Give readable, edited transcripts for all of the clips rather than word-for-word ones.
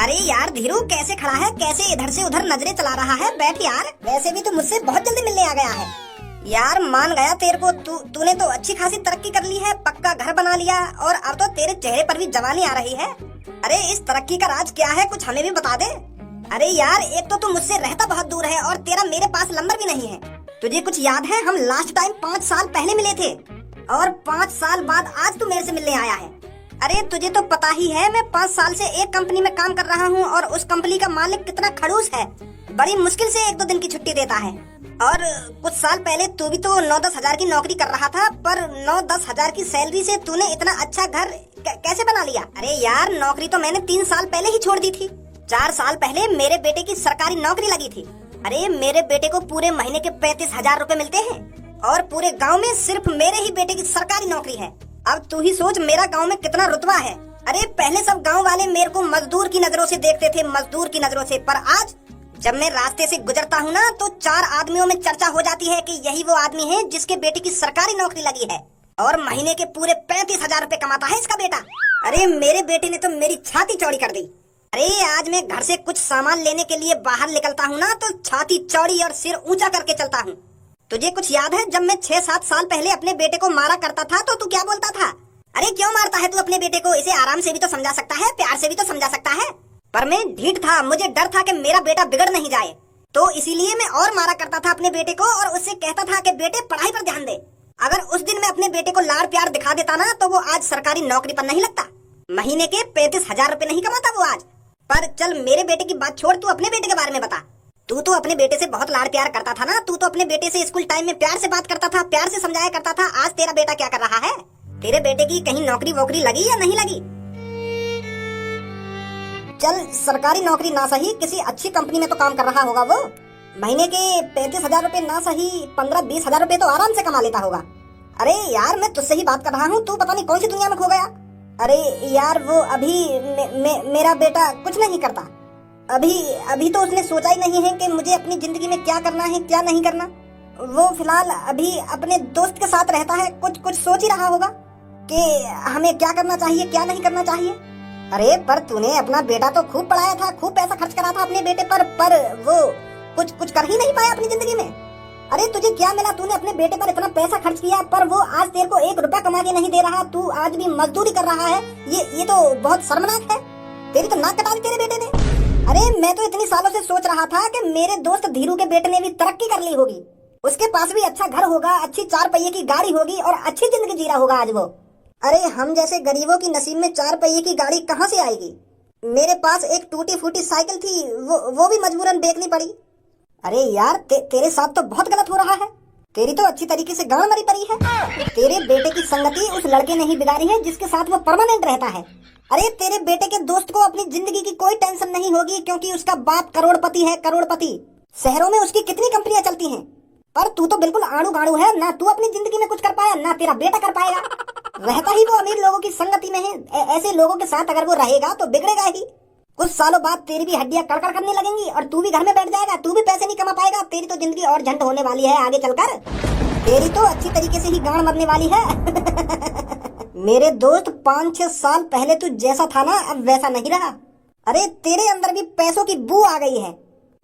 अरे यार धीरू कैसे खड़ा है, कैसे इधर से उधर नजरें चला रहा है। बैठ यार, वैसे भी तू मुझसे बहुत जल्दी मिलने आ गया है। यार मान गया तेरे को, तूने तो अच्छी खासी तरक्की कर ली है, पक्का घर बना लिया और अब तो तेरे चेहरे पर भी जवानी आ रही है। अरे इस तरक्की का राज क्या है, कुछ हमें भी बता दे। अरे यार एक तो तू मुझसे रहता बहुत दूर है और तेरा मेरे पास नंबर भी नहीं है। तुझे कुछ याद है, हम लास्ट टाइम 5 साल पहले मिले थे और 5 साल बाद आज तू मेरे से मिलने आया है। अरे तुझे तो पता ही है मैं 5 साल से एक कंपनी में काम कर रहा हूँ और उस कंपनी का मालिक कितना खड़ूस है, बड़ी मुश्किल से 1-2 दिन की छुट्टी देता है। और कुछ साल पहले तू भी तो 9-10 हजार की नौकरी कर रहा था, पर 9-10 हजार की सैलरी से तूने इतना अच्छा घर कैसे बना लिया। अरे यार नौकरी तो मैंने 3 साल पहले ही छोड़ दी थी। 4 साल पहले मेरे बेटे की सरकारी नौकरी लगी थी। अरे मेरे बेटे को पूरे महीने के 35,000 रूपए मिलते हैं और पूरे गाँव में सिर्फ मेरे ही बेटे की सरकारी नौकरी है। अब तू ही सोच मेरा गांव में कितना रुतबा है। अरे पहले सब गांव वाले मेरे को मजदूर की नजरों से देखते थे, मजदूर की नजरों से, पर आज जब मैं रास्ते से गुजरता हूँ ना तो 4 आदमियों में चर्चा हो जाती है कि यही वो आदमी है जिसके बेटे की सरकारी नौकरी लगी है और महीने के पूरे 35,000 रूपए कमाता है इसका बेटा। अरे मेरे बेटे ने तो मेरी छाती चौड़ी कर दी। अरे आज मैं घर से कुछ सामान लेने के लिए बाहर निकलता हूँ ना तो छाती चौड़ी और सिर ऊंचा करके चलता हूँ। तुझे कुछ याद है जब मैं 6-7 साल पहले अपने बेटे को मारा करता था तो तू क्या बोलता था? अरे क्यों मारता है तू अपने बेटे को, इसे आराम से भी तो समझा सकता है, प्यार से भी तो समझा सकता है। पर मैं ढीठ था, मुझे डर था कि मेरा बेटा बिगड़ नहीं जाए, तो इसीलिए मैं और मारा करता था अपने बेटे को और उससे कहता था कि बेटे पढ़ाई पर ध्यान दे। अगर उस दिन मैं अपने बेटे को लाड़ प्यार दिखा देता ना तो वो आज सरकारी नौकरी पर नहीं लगता, महीने के 35,000 रूपए नहीं कमाता वो आज। पर चल मेरे बेटे की बात छोड़, तू अपने बेटे के बारे में बता। तू तो अपने बेटे से बहुत लाड़ प्यार करता था ना, तू तो अपने बेटे से स्कूल टाइम में प्यार से बात करता था, प्यार से समझाया करता था। आज तेरा बेटा क्या कर रहा है? तेरे बेटे की कहीं नौकरी वोकरी लगी या नहीं लगी? चल सरकारी नौकरी ना सही, किसी अच्छी कंपनी में तो काम कर रहा होगा वो। महीने के 35,000 रूपए ना सही 15-20 हजार रूपए तो आराम से कमा लेता होगा। अरे यार मैं तुझसे ही बात कर रहा हूँ, तू पता नहीं कौन सी दुनिया में खो गया। अरे यार वो अभी मेरा बेटा कुछ नहीं करता। अभी तो उसने सोचा ही नहीं है कि मुझे अपनी जिंदगी में क्या करना है क्या नहीं करना। वो फिलहाल अभी अपने दोस्त के साथ रहता है, कुछ सोच ही रहा होगा कि हमें क्या करना चाहिए क्या नहीं करना चाहिए। अरे पर तूने अपना बेटा तो खूब पढ़ाया था, खूब पैसा खर्च करा था अपने बेटे पर वो कुछ कर ही नहीं पाया अपनी जिंदगी में। अरे तुझे क्या मिला, तूने अपने बेटे पर इतना पैसा खर्च किया पर वो आज तेरे को 1 रुपया कमा के नहीं दे रहा, तू आज भी मजदूरी कर रहा है। ये तो बहुत शर्मनाक है। तेरी तो नाक कटा दी तेरे बेटे ने। अरे मैं तो इतनी सालों से सोच रहा था कि मेरे दोस्त धीरू के बेटे ने भी तरक्की कर ली होगी, उसके पास भी अच्छा घर होगा, अच्छी 4 पहिए की गाड़ी होगी और अच्छी जिंदगी जी रहा होगा आज वो। अरे हम जैसे गरीबों की नसीब में 4 पहिए की गाड़ी कहाँ से आएगी? मेरे पास एक टूटी फूटी साइकिल थी, वो भी मजबूरन बेचनी पड़ी। अरे यार तेरे साथ तो बहुत गलत हो रहा है। तेरी तो अच्छी तरीके से गांड मरी पड़ी है। तेरे बेटे की संगति उस लड़के ने ही बिगाड़ी है जिसके साथ वो परमानेंट रहता है। अरे तेरे बेटे के दोस्त को अपनी जिंदगी की कोई टेंशन नहीं होगी क्योंकि उसका बाप करोड़पति है, करोड़पति। शहरों में उसकी कितनी कंपनियां चलती हैं, पर तू तो बिल्कुल आड़ू गाड़ू है, ना तू अपनी जिंदगी में कुछ कर पाया ना तेरा बेटा कर पाएगा। रहता ही वो अमीर लोगों की संगति में है, ऐसे लोगों के साथ अगर वो रहेगा तो बिगड़ेगा ही। कुछ सालों बाद तेरी भी हड्डियां कड़कड़ करने लगेंगी और तू भी घर में बैठ जाएगा, तू भी पैसे नहीं कमा पाएगा। तेरी तो जिंदगी और झंड होने वाली है आगे चलकर। तेरी तो अच्छी तरीके से ही गांड मरने वाली है। मेरे दोस्त 5-6 साल पहले तू जैसा था ना अब वैसा नहीं रहा। अरे तेरे अंदर भी पैसों की बू आ गई है।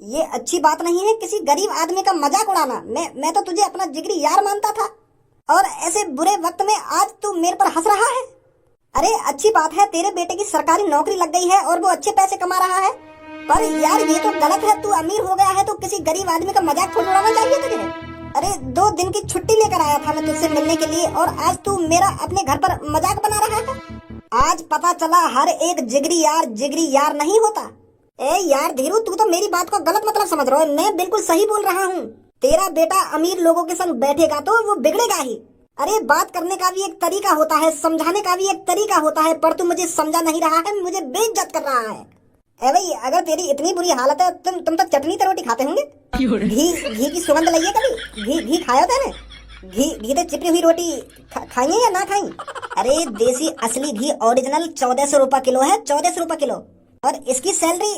ये अच्छी बात नहीं है किसी गरीब आदमी का मजाक उड़ाना। मैं तो तुझे अपना जिगरी यार मानता था और ऐसे बुरे वक्त में आज तू मेरे पर हंस रहा है। अरे अच्छी बात है तेरे बेटे की सरकारी नौकरी लग गई है और वो अच्छे पैसे कमा रहा है, पर यार ये तो गलत है। तू अमीर हो गया है तो किसी गरीब आदमी का मजाक थोड़ा उड़ाना चाहिए तुझे। अरे 2 दिन की छुट्टी लेकर आया था मैं तुझसे मिलने के लिए और आज तू मेरा अपने घर पर मजाक बना रहा है। आज पता चला हर एक जिगरी यार नहीं होता। ए यार धीरू तू तो मेरी बात को गलत मतलब समझ रहा है, मैं बिल्कुल सही बोल रहा हूँ। तेरा बेटा अमीर लोगों के संग बैठेगा तो वो बिगड़ेगा ही। अरे बात करने का भी एक तरीका होता है, समझाने का भी एक तरीका होता है, पर तू मुझे समझा नहीं रहा है, मुझे बेइज्जत कर रहा है। ए भाई अगर तेरी इतनी बुरी हालत है तुम तो चटनी तो रोटी खाते होंगे। घी की सुगंध लगी है कभी? घी खाया था ना? घी तो चिपड़ी हुई रोटी खाएंगे या ना खाएं? अरे देसी असली घी ओरिजिनल 1400 रुपए किलो है, 1400 रुपए किलो, और इसकी सैलरी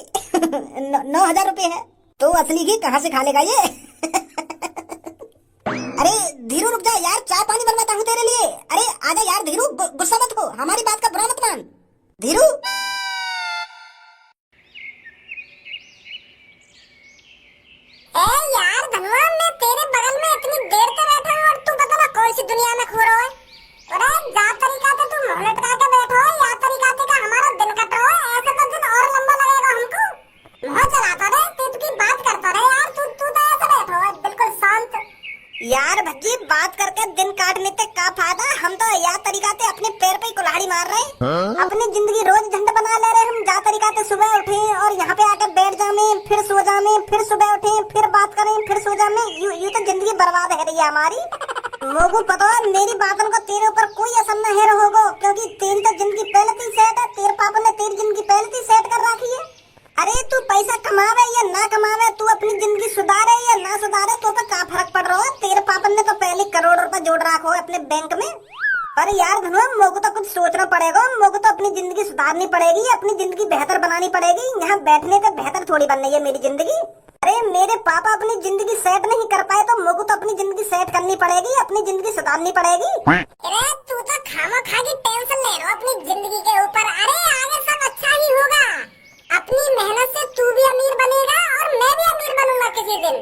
9,000 रुपए है, तो असली घी कहाँ से खा लेगा ये? अरे धीरू रुक जा यार, चाय पानी बनवाता हूँ तेरे लिए। अरे आजा यार धीरू, गुस्सा मत हो, हमारी बात का बुरा मत मान। धीरू अपनी जिंदगी रोज झंड बना ले रहे हम। जा तरीका के सुबह उठे और यहाँ पे आकर बैठ जामे, फिर सो जामे, फिर सुबह उठे, फिर बात करें, फिर सो जामे। यू तो जिंदगी बर्बाद है रही है हमारी। मोगू पता है मेरी बातों का तेरे ऊपर कोई असर न है रहोगो, क्योंकि तेरी तो जिंदगी पहले से सेट है। तेरे पापा ने तेरी जिंदगी पहले से सेट कर रखी है। अरे तू पैसा कमावे या ना कमावे, तू अपनी जिंदगी सुधारे या ना सुधारे, तो क्या फर्क पड़ रहा है। तेरे पापा ने तो पहले करोड़ रुपए जोड़ रखा है अपने बैंक में। अरे यार धनुआ, मोगू तो कुछ सोचना पड़ेगा। मोगू तो अपनी जिंदगी सुधारनी पड़ेगी, अपनी जिंदगी बेहतर बनानी पड़ेगी। यहाँ बैठने से बेहतर थोड़ी बननी है मेरी जिंदगी। अरे मेरे पापा अपनी जिंदगी सेट नहीं कर पाए तो मोगू तो अपनी जिंदगी सेट करनी पड़ेगी, अपनी जिंदगी सुधारनी पड़ेगी। अरे तू तो खामोखा की टेंशन ले रहा अपनी जिंदगी के ऊपर। अरे आगे सब अच्छा ही होगा। अपनी मेहनत से तू भी अमीर बनेगा और मैं भी अमीर बनूंगा किसी दिन।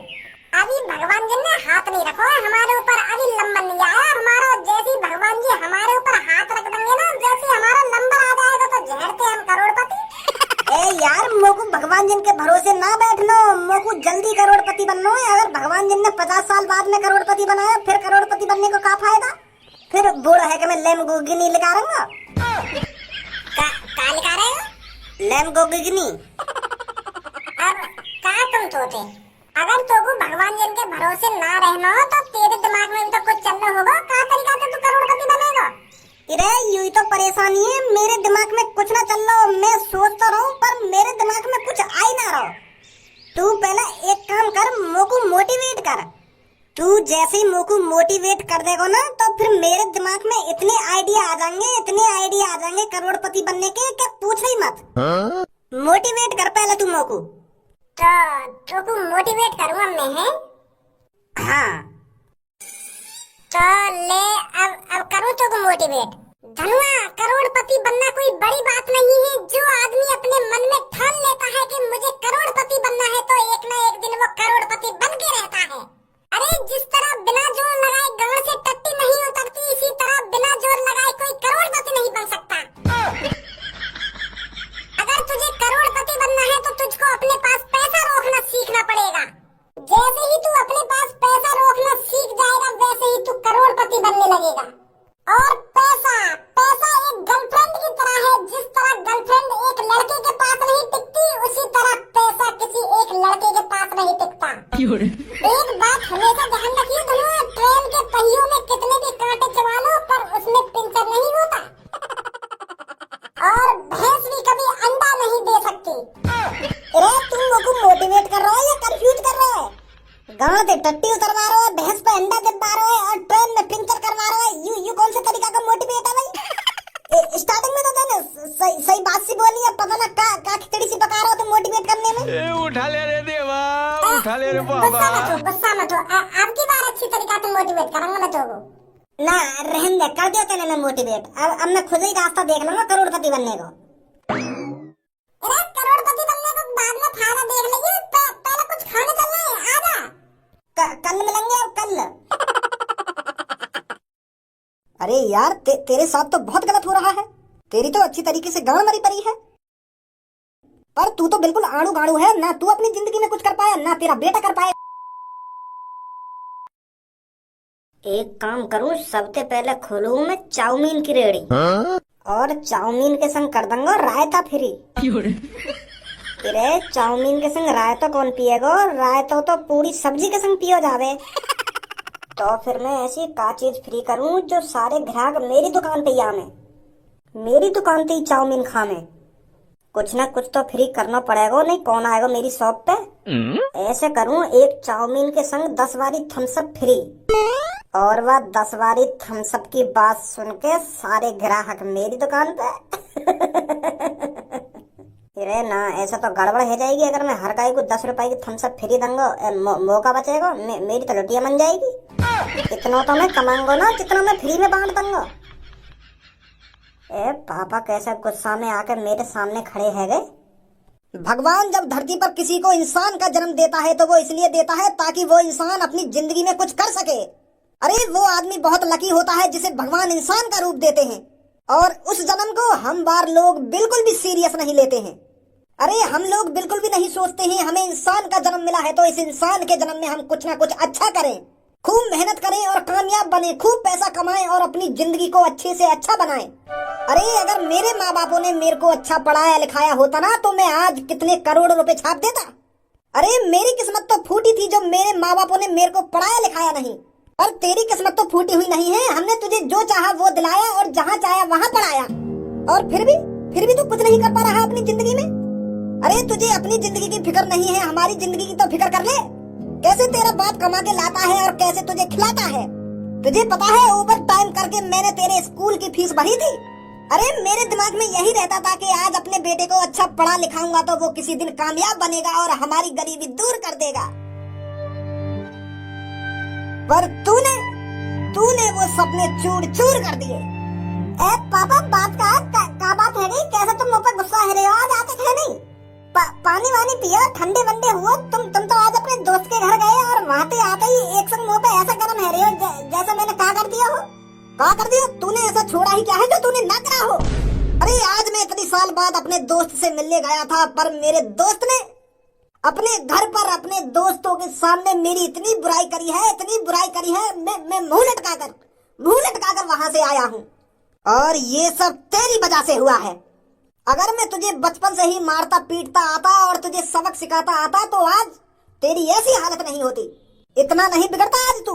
अभी भगवान जी ने हाथ नहीं रखा है हमारे ऊपर, अभी नंबर नहीं आया हमारा। जैसे भगवान जी हमारे ऊपर हाथ रख देंगे ना, जैसे हमारा नंबर आ जाएगा तो झेड़ते हम करोड़पति। ए यार मोगू, भगवान जी के भरोसे ना बैठनो। मोगू जल्दी करोड़पति बनना है। अगर भगवान जी ने 50 साल बाद में करोड़पति बनाया, फिर करोड़पति बनने को क्या फायदा। फिर बूढ़ा है कि मैं लैम्बोर्गिनी लिखा रहूंगा। का लिखा रहेगा? लैम्बोर्गिनी। अब कहा तुम तोते, अगर तोको भगवान जी के भरोसे ना रहना हो तो तेरे दिमाग में भी तो कुछ चल रहा होगा। क्या तरीका से तू करोड़पति बनेगा? अरे यही तो परेशानी है, मेरे दिमाग में कुछ ना चल रहा। मैं सोचता रहूं पर मेरे दिमाग में कुछ आ ही ना रहा। तू पहले एक काम कर, मोको मोटिवेट कर। तू जैसे ही मोको मोटिवेट कर देगा ना, तो फिर मेरे दिमाग में इतने आइडिया आ जाएंगे, इतने आइडिया आ जाएंगे करोड़पति बनने के कि पूछो ही मत। मोटिवेट कर पहले तू मोको। तो मोटिवेट करूंगा मैं, है? हाँ तो ले अब करूं तो मोटिवेट। धनुआ, करोड़पति बनना कोई बड़ी बात नहीं है। जो आदमी अपने मन में ठान लेता है कि मुझे करोड़पति बनना है तो एक ना एक दिन वो करोड़पति बन के रहता है। अरे जिस तरह बिना जोर लगाए गांव से टट्टी नहीं उतरती, इसी तरह बिना जोर लगाए कोई करोड़पति नहीं बन सकता। अगर तुझे करोड़पति बनना है तो तुझको अपने पास पैसा रोकना सीखना पड़ेगा। जैसे ही तू अपने पास पैसा रोकना सीख जाएगा, वैसे ही तू करोड़पति बनने लगेगा। और पैसा पैसा एक गर्लफ्रेंड की तरह है। जिस तरह गर्लफ्रेंड एक लड़के के पास नहीं टिकती, उसी तरह पैसा किसी एक लड़के के पास नहीं टिकता। एक बात हमेशा ध्यान रखिए धनुआ, ट्रेन के पहियों में कितने भी कांटे चबा लो पर उसमें पंचर नहीं होता। और भैंस भी कभी अंडा नहीं दे सकती। अरे तुम लोगों को मोटिवेट कर रहा है या कंफ्यूज कर रहा है? गांव से टट्टी उतरवा रहा है, भैंस पे अंडा दिलवा रहा है और ट्रेन में पंचर करवा रहा है। यू कौन से तरीका का मोटिवेट है भाई? स्टार्टिंग में तो मैंने सही बात सी बोली है, पता ना का खिचड़ी सी पका रहा हो तुम मोटिवेट करने में। उठा ले रे देवा, उठा ले रे बाबा। गुस्सा मत हो। अब की बार अच्छी तरीका से मोटिवेट करूंगा मैं तो। ना रहने दे, कर दिया तेने मैं मोटिवेट। अब मैं खुद ही रास्ता देख लूंगा करोड़पति बनने को। अरे करोड़पति बनने को बाद में फायदा देख लेंगे, पहले कुछ खाने चलना है। आजा कल मिलेंगे और कल। अरे यार तेरे साथ तो बहुत गलत हो रहा है। तेरी तो अच्छी तरीके से गांड मरी पड़ी है, पर तू तो बिल्कुल आड़ू गाड़ू है। ना तू अपनी जिंदगी में कुछ कर पाया, ना तेरा बेटा कर पाया। एक काम करूं, सबसे पहले खोलूं मैं चाउमीन की रेड़ी। और चाउमीन के संग कर दूंगा रायता फ्री। अरे चाउमीन के संग रायता कौन पिएगा? रायता तो पूरी सब्जी के संग पियो जावे। तो फिर मैं ऐसी का चीज फ्री करूं जो सारे ग्राहक मेरी दुकान पे आवे, मेरी दुकान पे ही चाउमीन खावे। कुछ ना कुछ तो फ्री करना पड़ेगा, नहीं कौन आएगा मेरी शॉप पे। ऐसे करूं, एक चाउमीन के संग 10 बारी थम्सअप फ्री। और वह 10 बारी थम्सअप की बात सुन के सारे ग्राहक मेरी दुकान पे। अरे ना, ऐसा तो गड़बड़ हो जाएगी। अगर मैं हर गाय को 10 रुपए की थम्सअप फ्री दूंगा, मौका बचेगा, मेरी तो लुटिया बन जाएगी। इतना तो मैं कमाऊंगा ना जितना मैं फ्री में बांट दूंगा। ए पापा कैसे गुस्सा में आकर मेरे सामने खड़े है गए। भगवान जब धरती पर किसी को इंसान का जन्म देता है तो वो इसलिए देता है ताकि वो इंसान अपनी जिंदगी में कुछ कर सके। अरे वो आदमी बहुत लकी होता है जिसे भगवान इंसान का रूप देते हैं, और उस जन्म को हम बार लोग बिल्कुल भी सीरियस नहीं लेते हैं। अरे हम लोग बिल्कुल भी नहीं सोचते हैं हमें इंसान का जन्म मिला है तो इस इंसान के जन्म में हम कुछ ना कुछ अच्छा करें। खूब मेहनत करें और कामयाब बने, खूब पैसा कमाएं और अपनी जिंदगी को अच्छे से अच्छा बनाएं। अरे अगर मेरे माँ बापों ने मेरे को अच्छा पढ़ाया लिखाया होता ना तो मैं आज कितने करोड़ रुपए छाप देता। अरे मेरी किस्मत तो फूटी थी जो मेरे माँ बापों ने मेरे को पढ़ाया लिखाया नहीं। पर तेरी किस्मत तो फूटी हुई नहीं है, हमने तुझे जो चाहा वो दिलाया और जहाँ चाहा वहाँ पढ़ाया, और फिर भी तू कुछ नहीं कर पा रहा अपनी जिंदगी में। अरे तुझे अपनी जिंदगी की फिक्र नहीं है, हमारी जिंदगी की तो फिक्र कर ले। कैसे तेरा बाप कमा के लाता है और कैसे तुझे खिलाता है। तुझे पता है ओवर टाइम करके मैंने तेरे स्कूल की फीस भरी थी। अरे मेरे दिमाग में यही रहता था कि आज अपने बेटे को अच्छा पढ़ा लिखाऊंगा तो वो किसी दिन कामयाब बनेगा और हमारी गरीबी दूर कर देगा। पर तूने वो सपने चूर चूर कर दिए। पापा बात का बात है नहीं, कैसे तुम मुझ पर गुस्सा है रहे हो? आज आते थे नहीं, पानी वानी पिया, ठंडे वंडे हुआ। तुम तो आज अपने दोस्त के घर गए और वहाँ पे आते ही एक संग मुंह पे ऐसा गरम है रहे हो जैसा मैंने कहा कर दिया हो। कहा कर दिया? तूने ऐसा छोड़ा ही क्या है जो तूने ना करा हो। अरे आज मैं इतनी साल बाद अपने दोस्त से मिलने गया था, पर मेरे दोस्त ने अपने घर पर अपने दोस्तों के सामने मेरी इतनी बुराई करी है, मैं मुंह लटकाकर वहां से आया हूँ। और ये सब तेरी वजह से हुआ है। अगर मैं तुझे बचपन से ही मारता पीटता आता और तुझे सबक सिखाता आता तो आज तेरी ऐसी हालत नहीं होती। इतना नहीं बिगड़ता आज तू।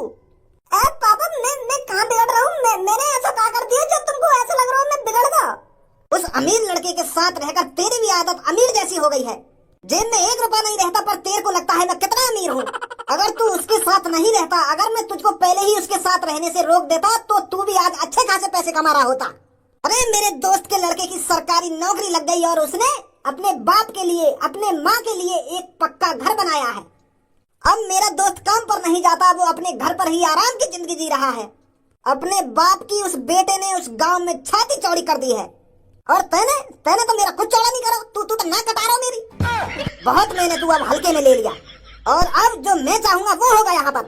पापा मैं कहाँ बिगड़ रहा हूँ? मैंने ऐसा क्या कर दिया जो तुमको ऐसा लग रहा हो मैं बिगड़ गया? उस अमीर लड़के के साथ रहकर तेरी भी आदत अमीर जैसी हो गई है। जेब में 1 रुपया नहीं रहता पर तेरे को लगता है मैं कितना अमीर हूँ। अगर तू उसके साथ नहीं रहता, अगर मैं तुझको पहले ही उसके साथ रहने से रोक देता तो तू भी आज अच्छे खासे पैसे कमा रहा होता। अरे मेरे दोस्त के लड़के की सरकारी नौकरी लग गई और उसने अपने बाप के लिए, अपने माँ के लिए एक पक्का घर बनाया है। अब मेरा दोस्त काम पर नहीं जाता, वो अपने घर पर ही आराम की जिंदगी जी रहा है। अपने बाप की उस बेटे ने उस गांव में छाती चौड़ी कर दी है। और तैने तो मेरा कुछ चौड़ा नहीं करा। तू तो ना कटा रहा मेरी। बहुत मैंने तू अब हल्के में ले लिया और अब जो मैं चाहूंगा वो होगा यहाँ पर।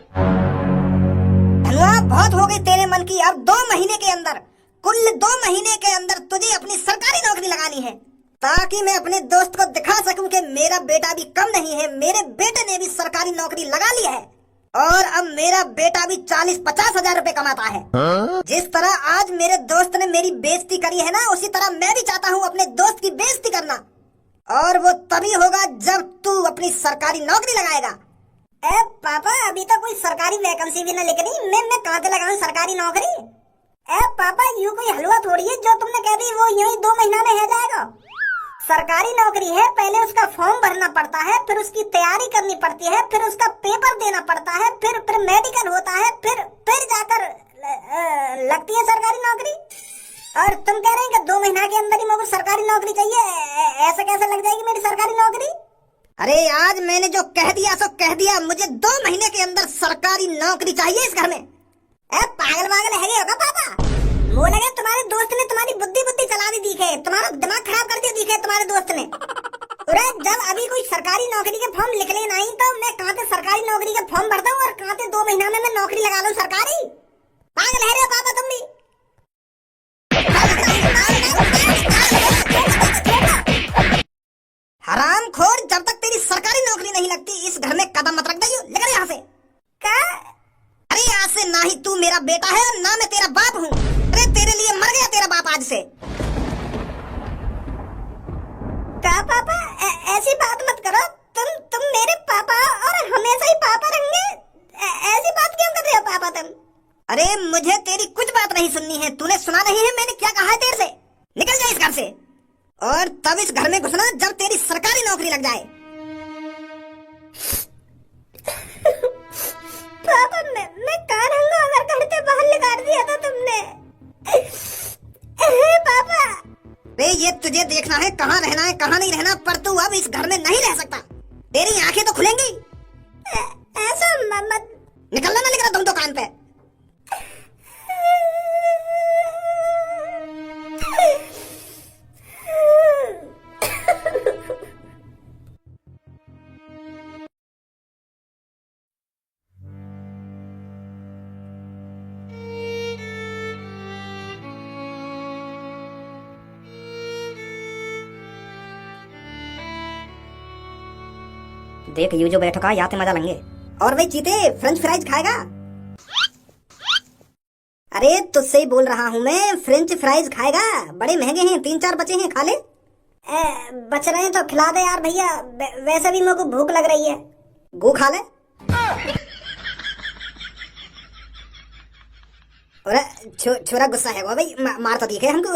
धन्यवाद, बहुत हो गई तेरे मन की। अब 2 महीने के अंदर, कुल 2 महीने के अंदर तुझे अपनी सरकारी नौकरी लगानी है ताकि मैं अपने दोस्त को दिखा सकूं कि मेरा बेटा भी कम नहीं है। मेरे बेटे ने भी सरकारी नौकरी लगा ली है और अब मेरा बेटा भी 40-50 हजार रुपए कमाता है। जिस तरह आज मेरे दोस्त ने मेरी बेइज्जती करी है ना, उसी तरह मैं भी चाहता हूँ अपने दोस्त की बेइज्जती करना। और वो तभी होगा जब तू अपनी सरकारी नौकरी लगाएगा। पापा अभी तो कोई सरकारी वैकेंसी भी न निकली, मैं कहाँ से लगाऊं सरकारी नौकरी? पापा यूँ कोई हलवा थोड़ी है जो तुमने कह दी वो यूँ ही 2 महीना में हो जाएगा। सरकारी नौकरी है, पहले उसका फॉर्म भरना पड़ता है, फिर उसकी तैयारी करनी पड़ती है, फिर उसका पेपर देना पड़ता है, फिर मेडिकल होता है, फिर जाकर लगती है सरकारी नौकरी। और तुम कह रहे हैं कि 2 महीना के अंदर ही मुझे सरकारी नौकरी चाहिए? ऐसा कैसे लग जाएगी मेरी सरकारी नौकरी? अरे आज मैंने जो कह दिया सो कह दिया। मुझे 2 महीने के अंदर सरकारी नौकरी चाहिए इस घर में। पागल है होगा पापा। वो लगे तुम्हारे दोस्त ने तुम्हारी बुद्धि चला दी दिखे, तुम्हारा दिमाग खराब कर दिया दिखे तुम्हारे दोस्त ने। अरे जब अभी कोई सरकारी नौकरी के फॉर्म निकले नहीं तो मैं कहाँ से सरकारी नौकरी के फॉर्म भरता हूँ और कहाँ से 2 महीना में मैं नौकरी लगा लूँ सरकारी? पागल है रे पापा तुम भी। हरामखोर, जब तक तेरी सरकारी नौकरी नहीं लगती इस घर में कदम मत रख दइयो। निकल यहाँ से। अरे आज से ना ही तू मेरा बेटा है और ना मैं तेरा बाप हूँ। अरे तेरे लिए मर गया तेरा बाप आज से। क्या पापा ऐसी बात मत करो। तुम मेरे पापा और हमेशा ही पापा रहेंगे। ऐसी बात क्यों कर रहे हो पापा तुम? अरे मुझे तेरी कुछ बात नहीं सुननी है। तूने सुना नहीं है मैंने क्या कहा है तेरे से? निकल जा इस घर से और तब इस घर में घुसना जब तेरी सरकारी नौकरी लग जाए। पापा मैं कहाँ रहूंगा अगर घर से बाहर निकाल दिया था तुमने? पापा रे ये तुझे देखना है कहाँ रहना है कहाँ नहीं रहना, पर तू अब इस घर में नहीं रह सकता। तेरी आंखें तो खुलेंगी। ऐसा मत। निकलना ना लिख रहा तुम दुकान पे। देख यू जो बैठो का याते मजा लेंगे। और भाई चीते फ्रेंच फ्राइज खाएगा? अरे तुझसे ही बोल रहा हूँ मैं, फ्रेंच फ्राइज खाएगा? बड़े महंगे हैं, 3-4 बचे हैं, खा ले। बच रहे हैं तो खिला दे यार भैया, वैसे भी मेरे को भूख लग रही है। गो खा ले। अरे छोरा गुस्सा है वो भाई, मार तो दिखे हमको।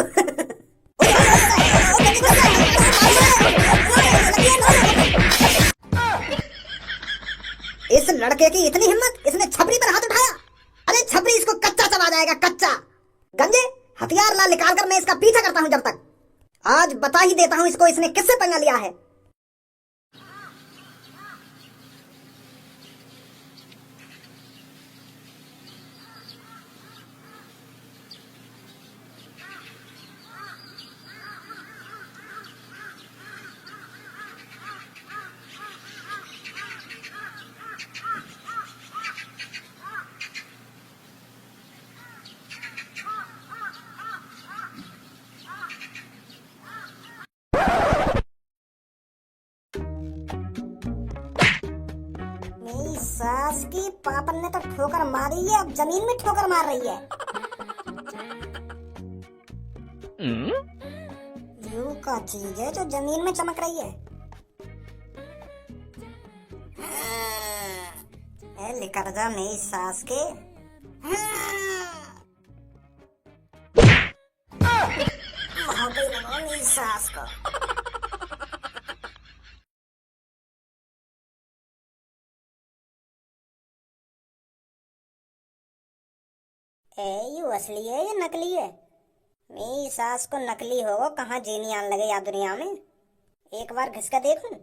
इस लड़के की इतनी हिम्मत, इसने छपरी पर हाथ उठाया। अरे छपरी इसको कच्चा चबा जाएगा, कच्चा। गंजे हथियार ला, निकाल कर मैं इसका पीछा करता हूँ जब तक। आज बता ही देता हूँ इसको, इसने किससे पंगा लिया है। मेरी सास की पापन ने तो ठोकर मारी है, अब जमीन में ठोकर मार रही है। यूं का चीज है जो जमीन में चमक रही है। लेकर जा मेरी सास के। वहां पे लगाओ मेरी सास को। ये असली है या नकली है? मेरी सास को नकली होगा, कहाँ जीनी आने लगे या दुनिया में। एक बार घिस कर देखूं।